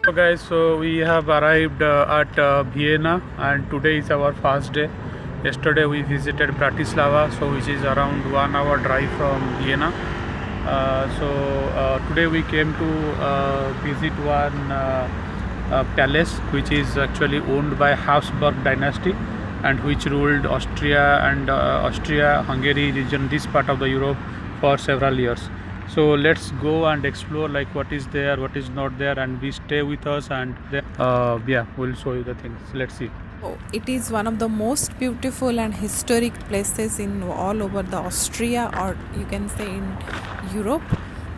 So guys, so we have arrived at Vienna, and today is our first day. Yesterday we visited Bratislava, so which is around 1 hour drive from Vienna. Today we came to visit one palace which is actually owned by Habsburg dynasty and which ruled Austria-Hungary region, this part of the Europe, for several years. So let's go and explore like what is there, what is not there, and we stay with us, and then yeah, we'll show you the things. Let's see. Oh, it is one of the most beautiful and historic places in all over the Austria, or you can say in Europe.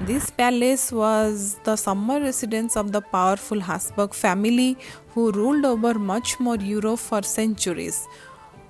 This palace was the summer residence of the powerful Habsburg family who ruled over much more Europe for centuries.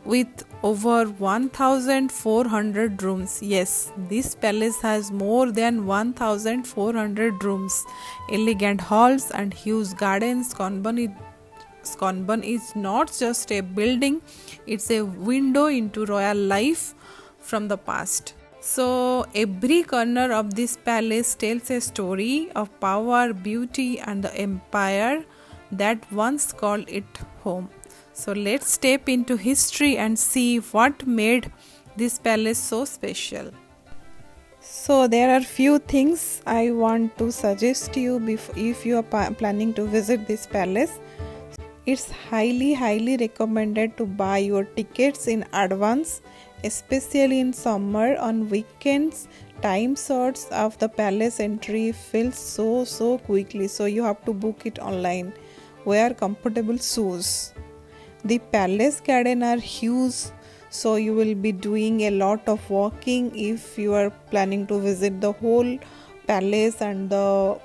With over 1,400 rooms. Yes, this palace has more than 1,400 rooms, elegant halls, and huge gardens. Schönbrunn is not just a building, it's a window into royal life from the past. So, every corner of this palace tells a story of power, beauty, and the empire that once called it home. So let's step into history and see what made this palace so special. So there are few things I want to suggest to you if you are planning to visit this palace. It's highly recommended to buy your tickets in advance, especially in summer. On weekends, time slots of the palace entry fills so quickly, so you have to book it online. Wear comfortable shoes. The palace garden are huge, so you will be doing a lot of walking if you are planning to visit the whole palace and the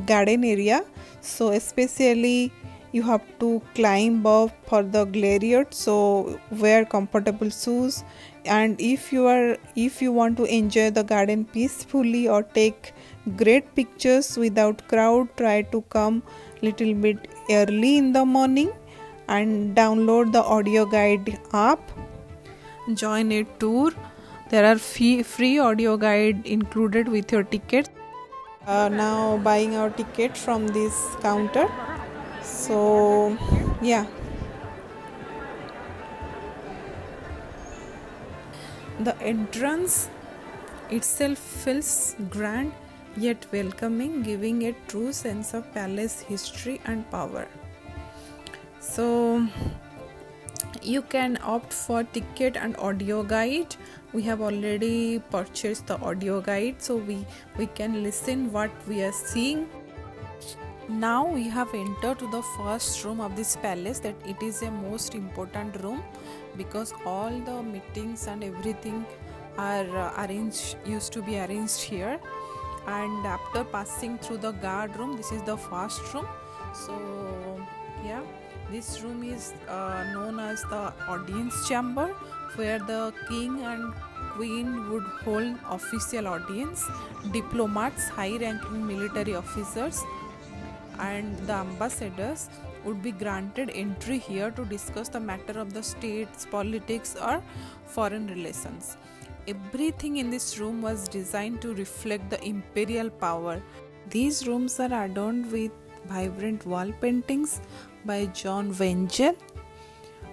garden area. So especially you have to climb up for the glariot, so wear comfortable shoes. And if you want to enjoy the garden peacefully or take great pictures without crowd, try to come little bit early in the morning and download the audio guide app. Join a tour. There are free audio guide included with your ticket. Now buying our ticket from this counter. So yeah, the entrance itself feels grand yet welcoming, giving a true sense of palace history and power. So you can opt for ticket and audio guide. We have already purchased the audio guide, so we can listen what we are seeing. Now we have entered to the first room of this palace. That it is a most important room because all the meetings and everything are used to be arranged here. And after passing through the guard room, this is the first room. So yeah, this room is known as the audience chamber, where the king and queen would hold official audience. Diplomats, high-ranking military officers, and the ambassadors would be granted entry here to discuss the matter of the state's politics or foreign relations. Everything in this room was designed to reflect the imperial power. These rooms are adorned with vibrant wall paintings by John Wenger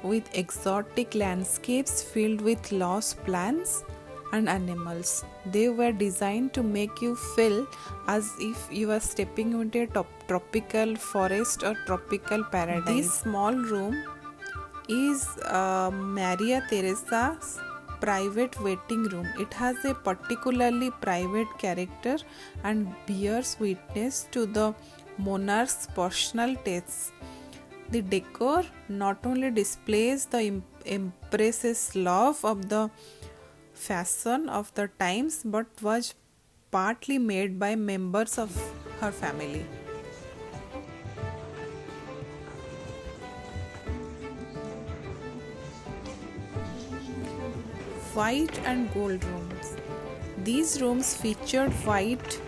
with exotic landscapes filled with lost plants and animals. They were designed to make you feel as if you are stepping into a tropical forest or tropical paradise. This small room is Maria Theresa's private waiting room. It has a particularly private character and bears witness to the monarch's personal tastes. The decor not only displays the empress's love of the fashion of the times, but was partly made by members of her family. White and gold rooms. These rooms featured white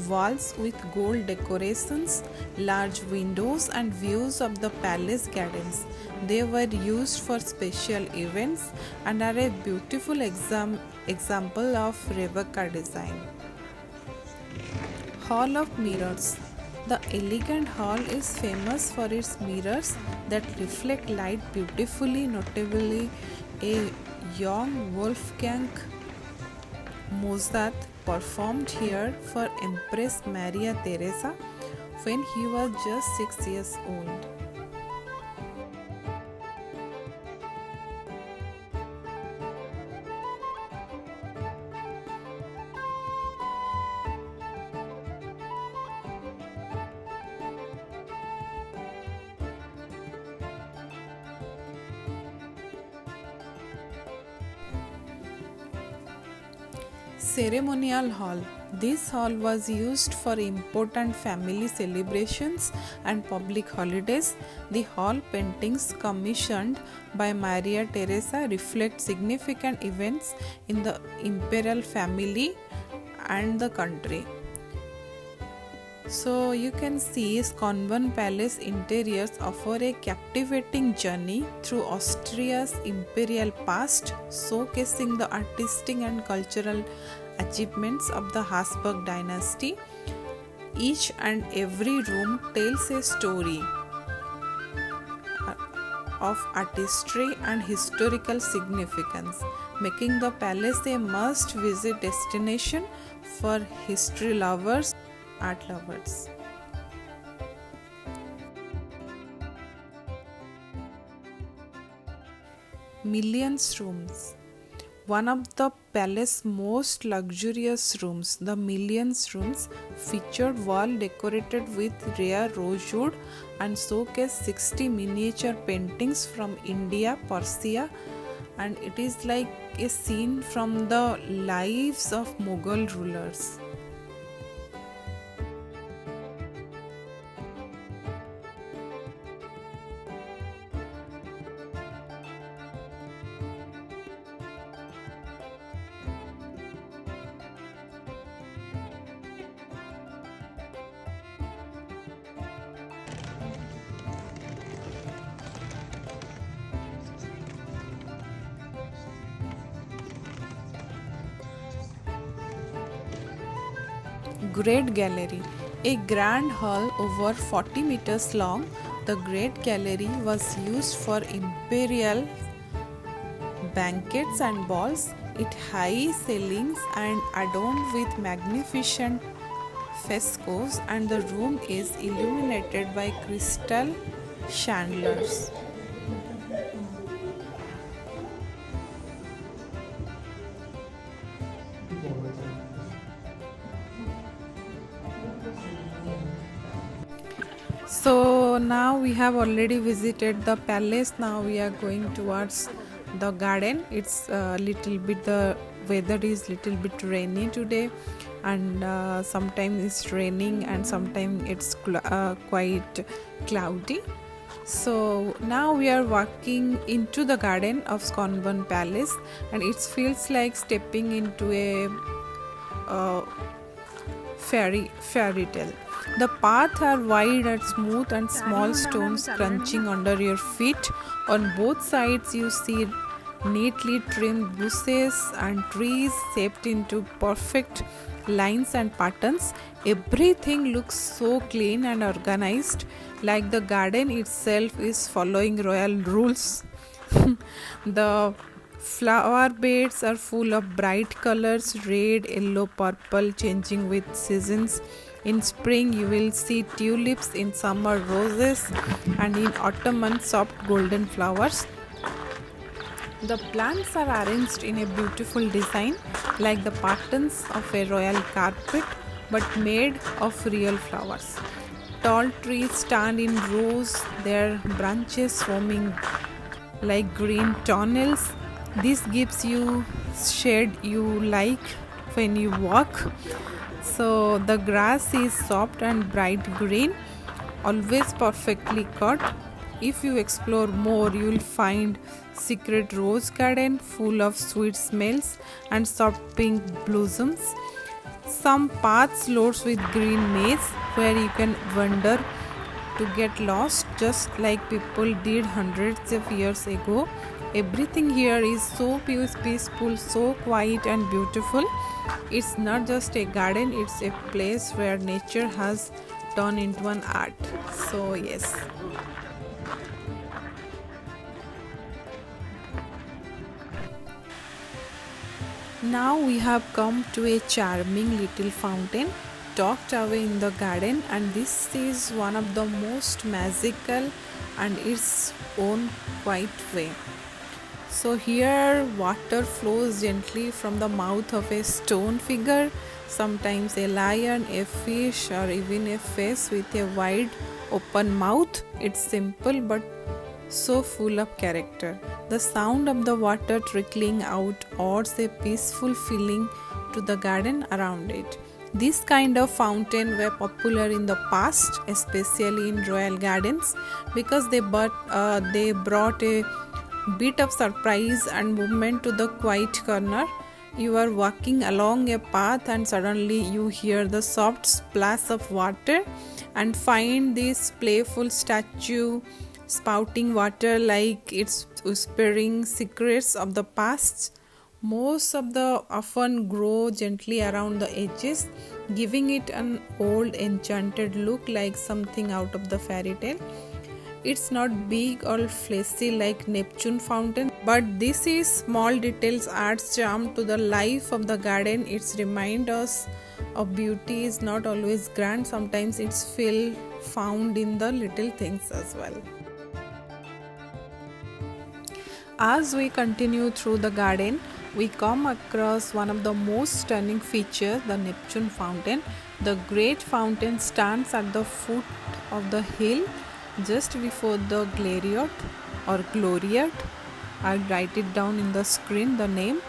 walls with gold decorations, large windows, and views of the palace gardens. They were used for special events and are a beautiful example of Rebecca design. Hall of Mirrors. The elegant hall is famous for its mirrors that reflect light beautifully, notably a young Wolfgang Mozart performed here for Empress Maria Theresa when he was just 6 years old. Ceremonial Hall. This hall was used for important family celebrations and public holidays. The hall paintings commissioned by Maria Theresa reflect significant events in the imperial family and the country. So you can see Schönbrunn Palace interiors offer a captivating journey through Austria's imperial past, showcasing the artistic and cultural achievements of the Habsburg dynasty. Each and every room tells a story of artistry and historical significance, making the palace a must-visit destination for history lovers, art lovers. Millions rooms. One of the palace's most luxurious rooms, the Millions rooms, featured wall decorated with rare rosewood and showcased 60 miniature paintings from India, Persia, and it is like a scene from the lives of Mughal rulers. Great Gallery. A grand hall over 40 meters long, the Great Gallery was used for imperial banquets and balls. It high ceilings and adorned with magnificent frescoes, and the room is illuminated by crystal chandeliers. So now we have already visited the palace. Now we are going towards the garden. It's a little bit, the weather is little bit rainy today, and sometimes it's raining and sometimes it's quite cloudy. So now we are walking into the garden of Schönbrunn Palace, and it feels like stepping into a fairy tale. The paths are wide and smooth, and small stones crunching under your feet. On both sides you see neatly trimmed bushes and trees shaped into perfect lines and patterns. Everything looks so clean and organized, like the garden itself is following royal rules. The flower beds are full of bright colors, red, yellow, purple, changing with seasons. In spring you will see tulips, in summer roses, and in autumn soft golden flowers. The plants are arranged in a beautiful design, like the patterns of a royal carpet, but made of real flowers. Tall trees stand in rows, their branches forming like green tunnels. This gives you shade you like when you walk. So the grass is soft and bright green, always perfectly cut. If you explore more, you will find secret rose garden full of sweet smells and soft pink blossoms. Some paths loads with green maze where you can wander to get lost, just like people did hundreds of years ago. Everything here is so peaceful, so quiet and beautiful. It's not just a garden, it's a place where nature has turn into an art. So yes. Now we have come to a charming little fountain tucked away in the garden, and this is one of the most magical and its own quiet way. So here water flows gently from the mouth of a stone figure, sometimes a lion, a fish, or even a face with a wide open mouth. It's simple but so full of character. The sound of the water trickling out adds a peaceful feeling to the garden around it. This kind of fountain were popular in the past, especially in royal gardens, because they brought a bit of surprise and movement to the quiet corner. You are walking along a path and suddenly you hear the soft splash of water and find this playful statue spouting water like it's whispering secrets of the past. Most of the often grow gently around the edges, giving it an old enchanted look like something out of the fairy tale. It's not big or flashy like Neptune fountain, but this is small details adds charm to the life of the garden. It's remind us of beauty is not always grand. Sometimes it's feel found in the little things as well. As we continue through the garden, we come across one of the most stunning features, the Neptune fountain. The great fountain stands at the foot of the hill just before the gloriette. I'll write it down in the screen, the name,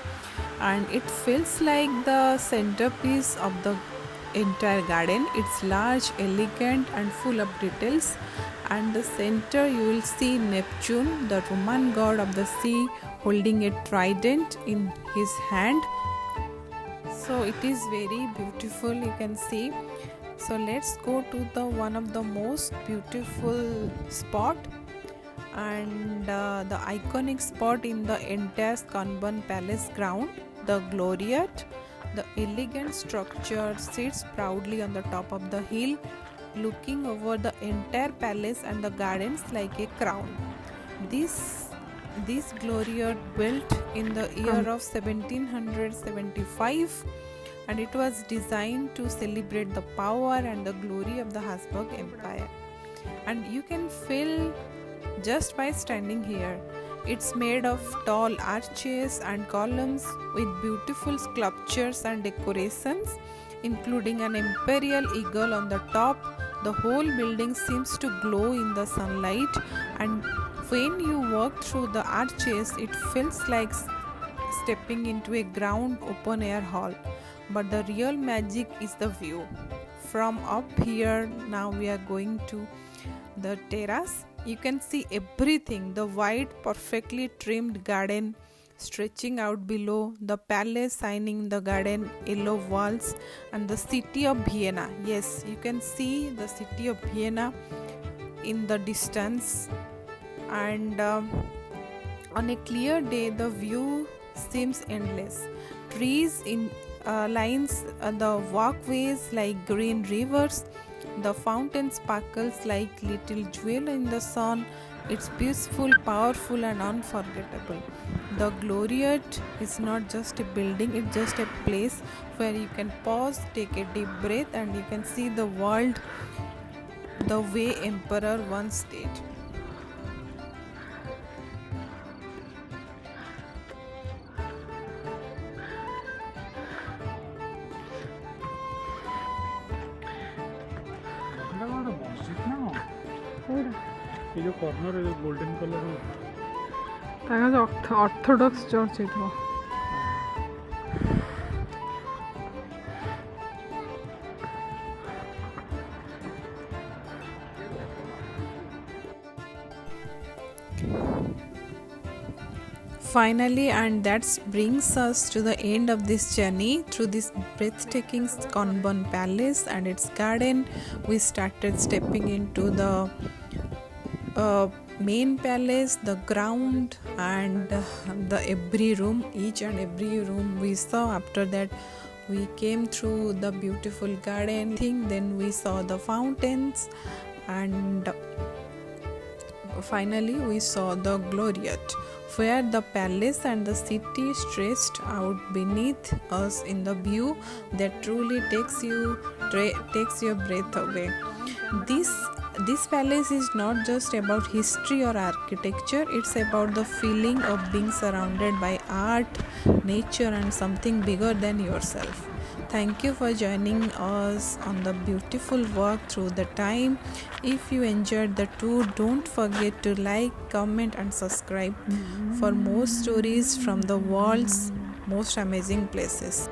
and it feels like the centerpiece of the entire garden. It's large, elegant, and full of details. And the center you will see Neptune, the Roman god of the sea, holding a trident in his hand. So it is very beautiful, you can see. So let's go to the one of the most beautiful spot and the iconic spot in the entire Schönbrunn Palace ground, the gloriette. The elegant structure sits proudly on the top of the hill, looking over the entire palace and the gardens like a crown. This gloriette built in the year of 1775, and it was designed to celebrate the power and the glory of the Habsburg Empire. And you can feel just by standing here. It's made of tall arches and columns with beautiful sculptures and decorations, including an imperial eagle on the top. The whole building seems to glow in the sunlight, and when you walk through the arches, it feels like stepping into a ground open air hall. But the real magic is the view. From up here, now we are going to the terrace. You can see everything, the wide, perfectly trimmed garden stretching out below, the palace shining in the garden, yellow walls, and the city of Vienna. Yes, you can see the city of Vienna in the distance. And on a clear day, the view seems endless. Trees in lines the walkways like green rivers. The fountain sparkles like little jewel in the sun. It's peaceful, powerful, and unforgettable. The gloriette is not just a building, it's just a place where you can pause, take a deep breath, and you can see the world the way emperor once did. ये जो corner है जो golden colour है Orthodox church है तो Finally, and that brings us to the end of this journey through this breathtaking Schönbrunn Palace and its garden. We started stepping into the main palace, the ground, and the every room, each and every room we saw. After that, We came through the beautiful garden thing, then we saw the fountains, and finally we saw the Gloriette, where the palace and the city stretched out beneath us in the view that truly takes your breath away. This palace is not just about history or architecture, it's about the feeling of being surrounded by art, nature, and something bigger than yourself. Thank you for joining us on the beautiful walk through the time. If you enjoyed the tour, don't forget to like, comment, and subscribe for more stories from the world's most amazing places.